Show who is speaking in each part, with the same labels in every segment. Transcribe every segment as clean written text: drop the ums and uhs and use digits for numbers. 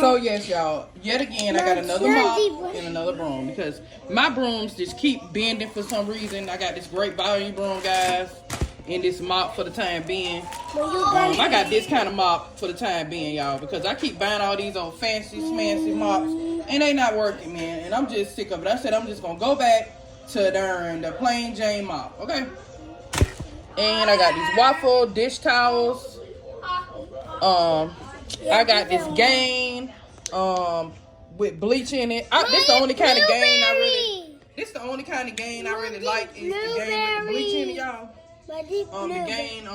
Speaker 1: So yes, y'all, yet again, I got another mop and another broom because my brooms just keep bending for some reason. I got this great volume broom, guys, and this mop for the time being. I got this kind of mop for the time being, y'all, because I keep buying all these old fancy mops, and they not working, man, and I'm just sick of it. I said I'm just going to go back to the plain Jane mop, okay? And I got these waffle dish towels. I got this Gain with bleach in it. This the only kind of Gain I really. This the only kind of Gain I really like is the Gain with the bleach in it, y'all. The Gain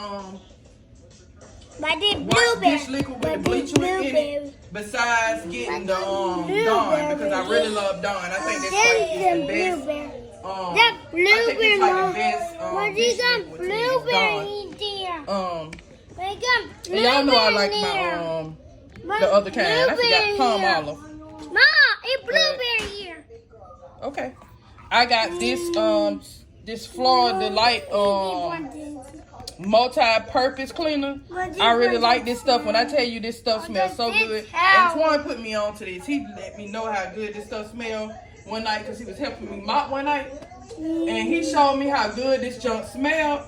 Speaker 1: wash dish liquid with the bleach in it. Besides getting the Dawn, because I really love Dawn. I think this like is the best. I think it's like the best dish liquid to Dawn. And y'all know I like my the other kind. I forgot palm olive.
Speaker 2: Mom, it's blueberry here.
Speaker 1: Okay. I got this Florida Delight multi-purpose cleaner. I really like this stuff. When I tell you this stuff smells so good. Antwan put me on to this. He let me know how good this stuff smells one night because he was helping me mop one night. And he showed me how good this junk smelled.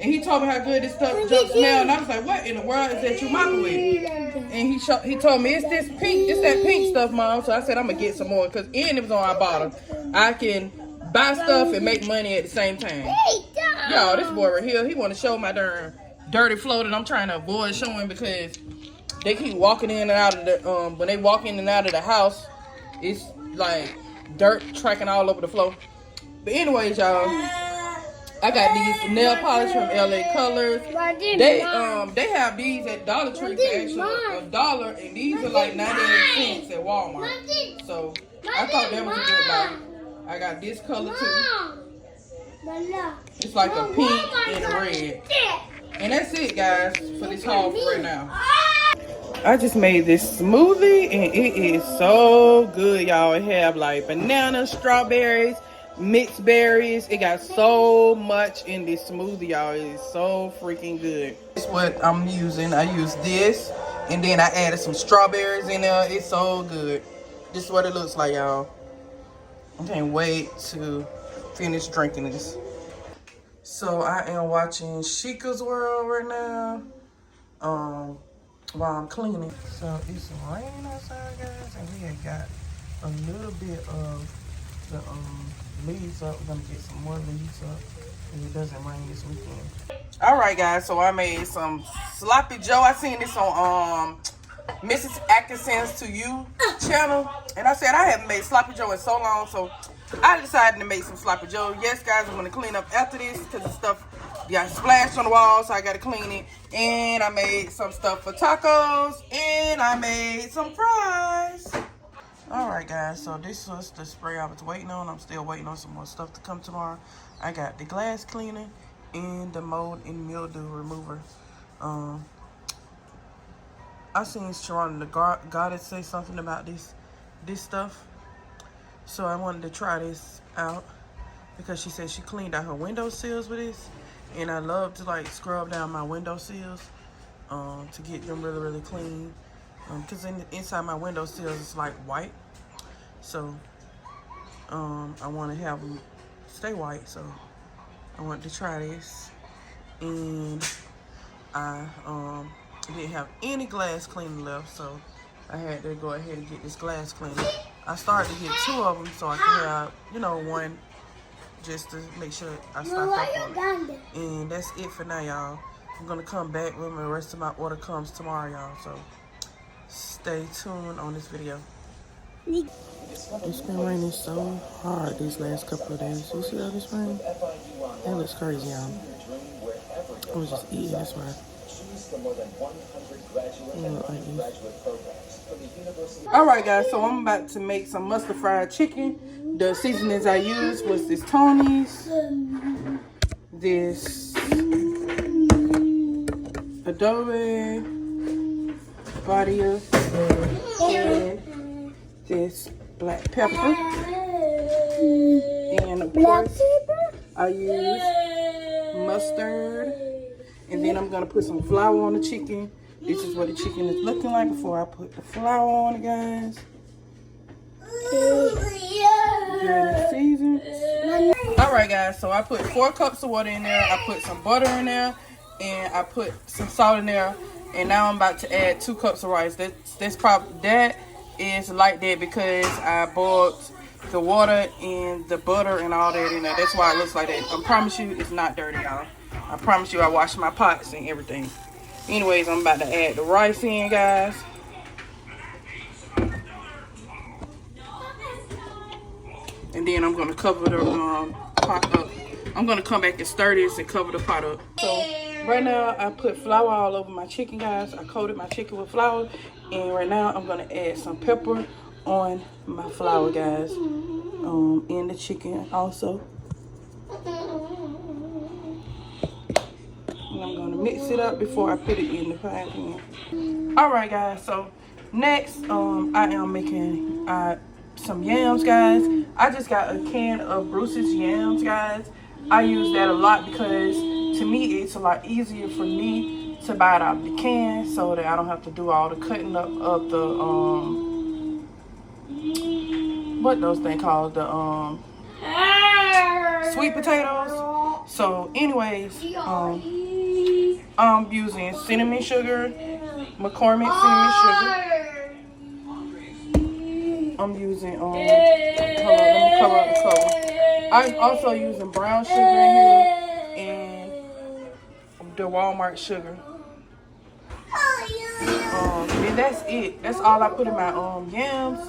Speaker 1: And he told me how good this stuff junk smelled. And I was like, what in the world is that you mopping with? And he told me, it's this pink, it's that pink stuff, Mom. So I said, I'm going to get some more. Because it was on our bottom. I can buy stuff and make money at the same time. Y'all, this boy right here, he want to show my darn dirty floor that I'm trying to avoid showing because they keep walking in and out of the, when they walk in and out of the house, it's like dirt tracking all over the floor. But anyways, y'all, I got these nail polish from LA Colors. They have these at Dollar Tree for actually $1, and these are like 98 cents at Walmart. So I thought that was a good buy. I got this color too. It's like a pink and a red. And that's it, guys, for this haul for right now. I just made this smoothie and it is so good, y'all. It have like bananas, strawberries, mixed berries. It got so much in this smoothie, y'all. It is so freaking good. This is what I'm using. I use this and then I added some strawberries in there. It's so good. This is what it looks like, y'all. I can't wait to finish drinking this. So I am watching Chica's World right now while I'm cleaning. So it's raining outside, guys, and we had got a little bit of the leaves up. We're gonna get some more leaves up if it doesn't rain this weekend. All right, guys, so I made some sloppy joe. I seen this on Mrs. Atkinson's To You channel, and I said I haven't made sloppy joe in so long, so I decided to make some sloppy joe. Yes, guys, I'm gonna clean up after this because the stuff got splashed on the wall, so I gotta clean it. And I made some stuff for tacos, and I made some fries. All right, guys, so this was the spray I was waiting on. I'm still waiting on some more stuff to come tomorrow. I got the glass cleaner and the mold and mildew remover. I seen Sharon the goddess say something about this stuff, so I wanted to try this out because she said she cleaned out her window sills with this, and I love to like scrub down my window sills to get them really, really clean. Because inside my window sills it's like white, so I want to have them stay white. So I wanted to try this, and I didn't have any glass cleaner left, so I had to go ahead and get this glass cleaner. I started to get 2 of them so I can have, you know, one just to make sure I stock up on it. And that's it for now, y'all. I'm gonna come back when the rest of my order comes tomorrow, y'all. So stay tuned on this video. It's been raining so hard these last couple of days. You see all this rain? That looks crazy, y'all. I was just eating this one. Alright, guys, so I'm about to make some mustard fried chicken. The seasonings I used was this Tony's, this Adobe Badia, and this black pepper. And of course, I use mustard. And then I'm gonna put some flour on the chicken This is what the chicken is looking like before I put the flour on it, guys. Good season. Alright guys, so I put 4 cups of water in there. I put some butter in there. And I put some salt in there. And now I'm about to add 2 cups of rice. That is like that because I boiled the water and the butter and all that in there. That's why it looks like that. I promise you it's not dirty, y'all. I promise you I washed my pots and everything. Anyways, I'm about to add the rice in, guys. And then I'm going to cover the pot up. I'm going to come back and stir this and cover the pot up. So right now I put flour all over my chicken, guys. I coated my chicken with flour. And right now I'm going to add some pepper on my flour, guys. In the chicken also. And I'm going to mix it up before I put it in the frying pan. Alright guys, so next I am making some yams, guys. I just got a can of Bruce's yams, guys. I use that a lot because to me it's a lot easier for me to buy it out of the can so that I don't have to do all the cutting up of the what those things called, the sweet potatoes. So anyways, I'm using cinnamon sugar, McCormick cinnamon sugar. I'm using hold on, let me cover up the cover. I'm also using brown sugar in here and the Walmart sugar. And that's it. That's all I put in my yams.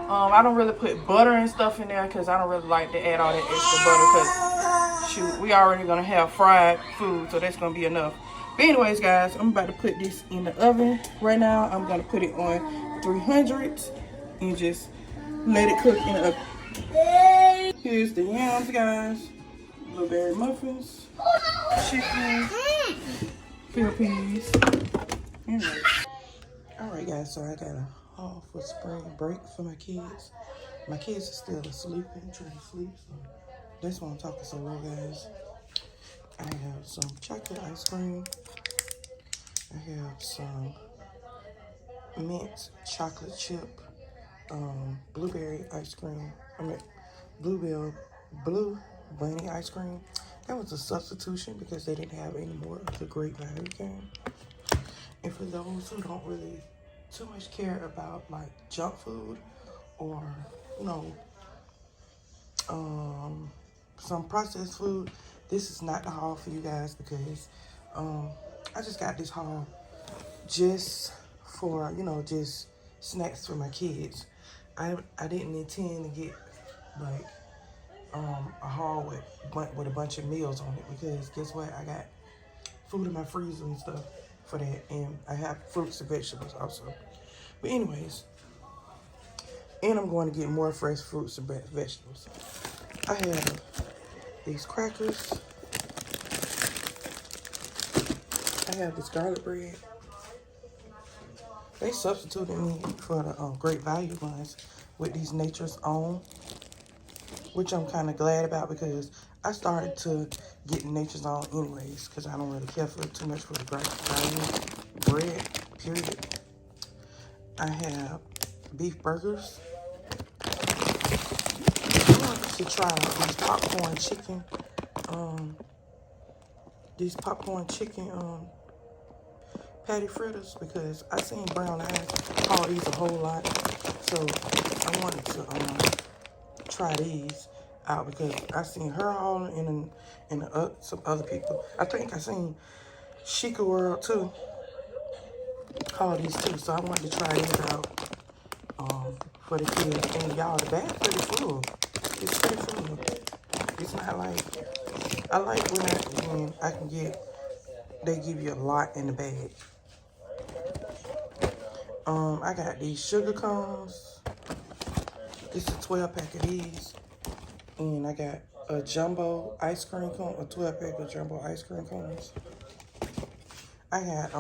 Speaker 1: I don't really put butter and stuff in there because I don't really like to add all that extra butter because shoot, we already gonna have fried food, so that's gonna be enough. But anyways, guys, I'm about to put this in the oven right now. I'm gonna put it on 300 and just let it cook in the oven. Here's the yams, guys. Blueberry muffins, chicken, Philippines. Anyway. Alright guys, so I got a haul for spring break for my kids. My kids are still asleep and trying to sleep, so that's why I'm talking so low, guys. I have some chocolate ice cream. I have some mint chocolate chip blueberry ice cream. Blue bunny ice cream. That was a substitution because they didn't have any more of the great value game. And for those who don't really too much care about like junk food or some processed food, this is not the haul for you guys because I just got this haul just for just snacks for my kids. I didn't intend to get like a haul with a bunch of meals on it because guess what, I got food in my freezer and stuff for that, and I have fruits and vegetables also. But anyways, and I'm going to get more fresh fruits and vegetables. I have these crackers. I have this garlic bread. They substituted me for the great value ones with these Nature's Own, which I'm kind of glad about because I started to get Nature's Own anyways because I don't really care for too much for the great value bread, period. I have beef burgers. I want to try these popcorn chicken patty fritters because I seen Brown Eyes call these a whole lot, so I wanted to try these out because I seen her haul and some other people. I think I seen Sheikah World too haul these too, so I wanted to try these out for the kids. And y'all, the bag pretty full. It's pretty full. It's not like I like when I can get. They give you a lot in the bag. I got these sugar cones. This is a 12-pack of these. And I got a jumbo ice cream cone, a 12-pack of jumbo ice cream cones. I got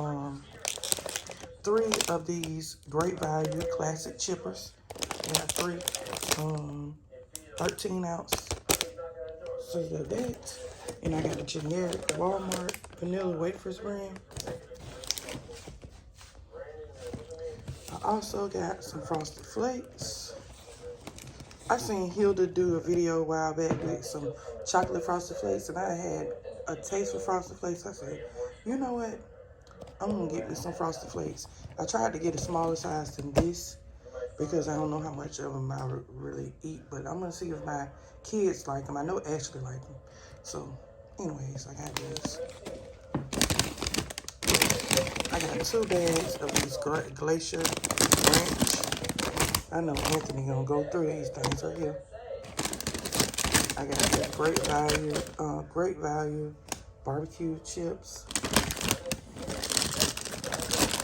Speaker 1: 3 of these Great Value Classic Chippers. I got 3 13-ounce. So that. And I got a generic Walmart vanilla wafers brand. I also got some Frosted Flakes. I seen Hilda do a video a while back with some chocolate Frosted Flakes, and I had a taste for Frosted Flakes. I said, you know what? I'm gonna get me some Frosted Flakes. I tried to get a smaller size than this because I don't know how much of them I really eat, but I'm gonna see if my kids like them. I know Ashley like them. So, anyways, I got these. I got 2 bags of these Glacier Ranch. I know Anthony gonna go through these things right here. I got the Great Value barbecue chips.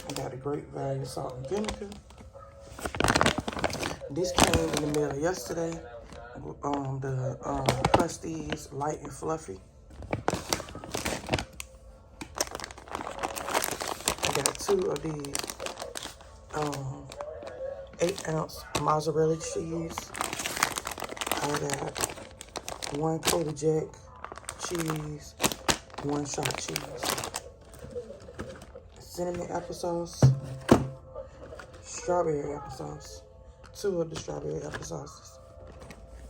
Speaker 1: I got a Great Value salt and vinegar. This came in the mail yesterday. The Crusties light and fluffy. I got 2 of these 8-ounce mozzarella cheese. I got 1 Cody Jack cheese, 1 shot cheese. Cinnamon applesauce, strawberry applesauce, 2 of the strawberry applesauces.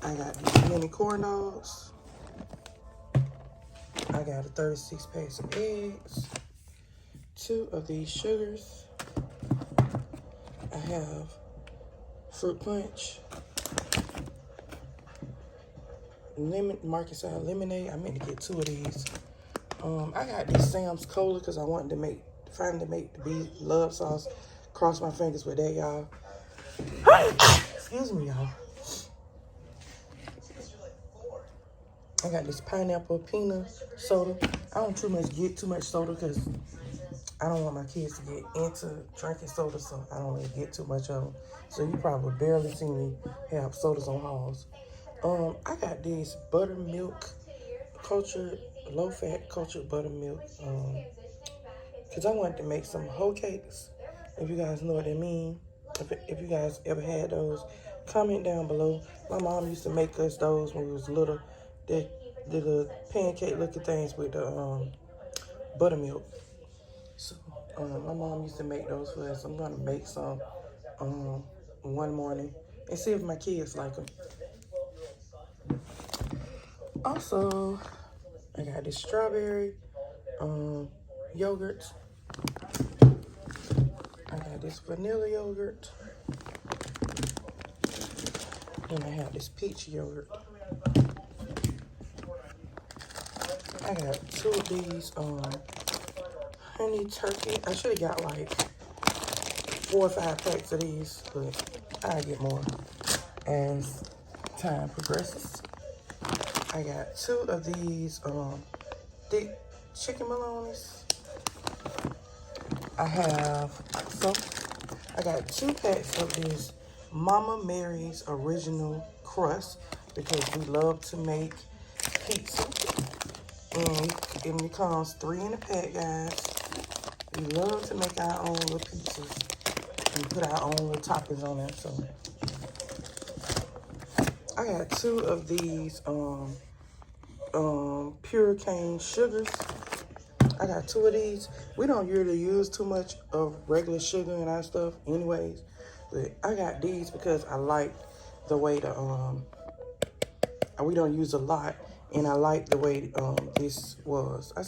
Speaker 1: I got these mini corn dogs. I got a 36 packs of eggs, 2 of these sugars. I have fruit punch, Market Side lemonade. I meant to get 2 of these. I got this Sam's Cola because I wanted to finally make the beef love sauce. Cross my fingers with that, y'all. Excuse me, y'all. I got this pineapple peanut soda. I don't get too much soda because I don't want my kids to get into drinking soda, so I don't really get too much of them. So you probably barely see me have sodas on hauls. I got this buttermilk low-fat cultured buttermilk, because I wanted to make some hoe cakes. If you guys know what they mean, if you guys ever had those, comment down below. My mom used to make us those when we was little. The pancake looking things with the buttermilk. So my mom used to make those for us. I'm gonna make some one morning and see if my kids like them. Also, I got this strawberry yogurt. I got this vanilla yogurt. And I have this peach yogurt. I got 2 of these honey turkey. I should have got like 4 or 5 packs of these, but I'll get more as time progresses. I got 2 of these thick chicken bolognas. I got 2 packs of this Mama Mary's original crust because we love to make pizza. And it comes 3 in a pack, guys. We love to make our own little pizzas and put our own little toppings on it. So I got 2 of these pure cane sugars. I got 2 of these. We don't usually use too much of regular sugar in our stuff anyways, but I got these because I like the way we don't use a lot, and I like the way this was. I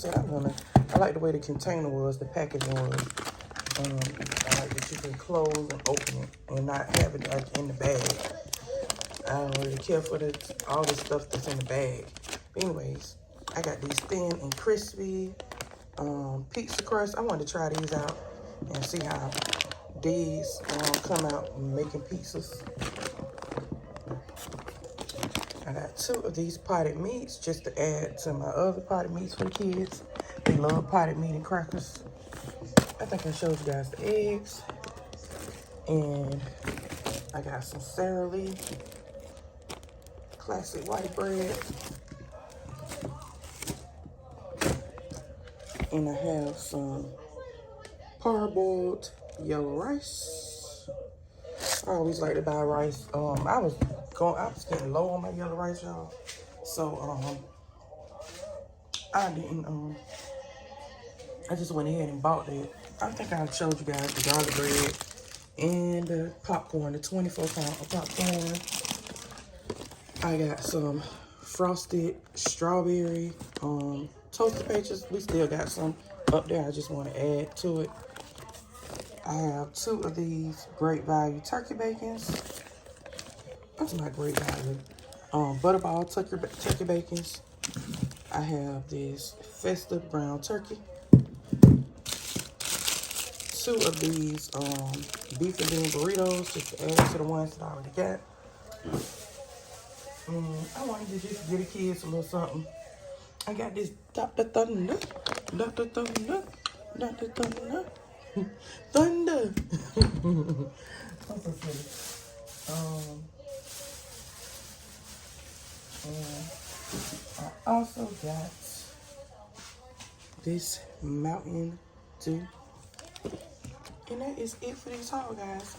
Speaker 1: like the way the container was, the packaging was. I like that you can close and open it and not have it like in the bag. I don't really care for all the stuff that's in the bag. But anyways, I got these thin and crispy pizza crust. I wanted to try these out and see how these come out making pizzas. I got 2 of these potted meats just to add to my other potted meats for the kids. They love potted meat and crackers. I think I showed you guys the eggs. And I got some Sara Lee classic white bread. And I have some parboiled yellow rice. I always like to buy rice. I was getting low on my yellow rice, y'all. So I didn't I just went ahead and bought it. I think I showed you guys the garlic bread And the popcorn, the 24-pound of popcorn. I got some frosted strawberry toasted pastries. We still got some up there. I just want to add to it. I have 2 of these great value turkey bacons. That's not great value. Butterball turkey bacons. I have this festive brown turkey. 2 of these beef and bean burritos just to add to the ones that I already got. I wanted to just get the kids a little something. I got this Dr. Thunder. Dr. Thunder. Dr. Thunder. Thunder. I'm so silly. And I also got this Mountain Dew. And that is it for this haul, guys.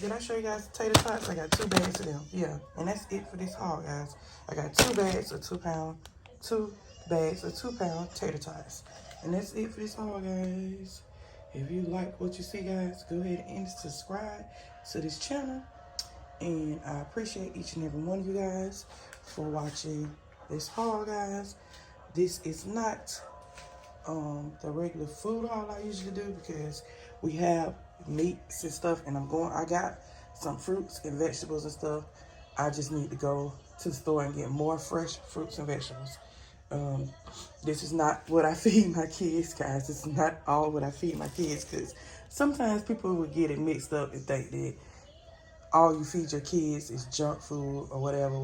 Speaker 1: Did I show you guys the tater tots? I got 2 bags of them. Yeah, and that's it for this haul, guys. I got 2 bags of 2-pound, 2 bags of 2-pound tater tots. And that's it for this haul, guys. If you like what you see, guys, go ahead and subscribe to this channel. And I appreciate each and every one of you guys for watching this haul, guys. This is not the regular food haul I usually do because we have meats and stuff, and I got some fruits and vegetables and stuff. I just need to go to the store and get more fresh fruits and vegetables. This is not what I feed my kids, guys. This is not all what I feed my kids, because sometimes people will get it mixed up and think that all you feed your kids is junk food or whatever,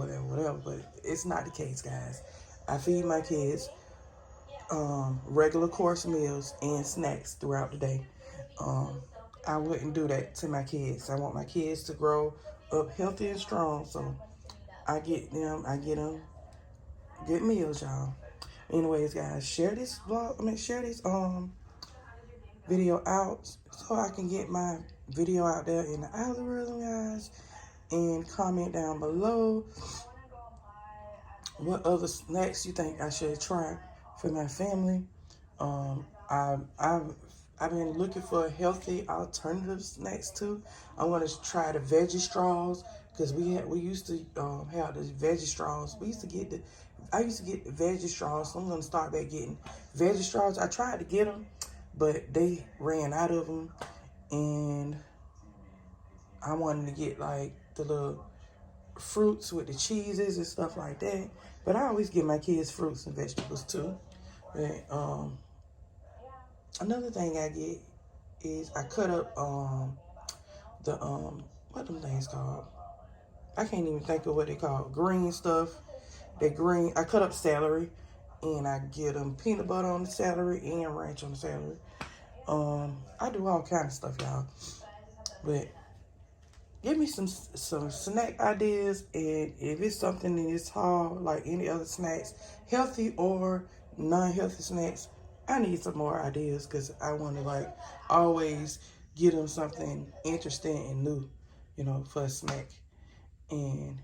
Speaker 1: but it's not the case, guys. I feed my kids regular course meals and snacks throughout the day. I wouldn't do that to my kids. I want my kids to grow up healthy and strong, so I get them good meals, y'all. Anyways, guys, share this video out so I can get my video out there in the algorithm, guys. And comment down below what other snacks you think I should try for my family. I've been looking for healthy alternative snacks too. I want to try the veggie straws, because we used to have the veggie straws. I used to get the veggie straws, so I'm gonna start back getting veggie straws. I tried to get them, but they ran out of them, and I wanted to get like the little fruits with the cheeses and stuff like that. But I always give my kids fruits and vegetables too. But, another thing I get is I cut up what them things called? I can't even think of what they call green stuff. That green, I cut up celery, and I get them peanut butter on the celery and ranch on the celery. I do all kind of stuff, y'all. But give me some snack ideas, and if it's something in this haul, like any other snacks, healthy or non-healthy snacks, I need some more ideas, because I want to like always get them something interesting and new, for a snack. And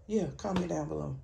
Speaker 1: yeah, comment down below.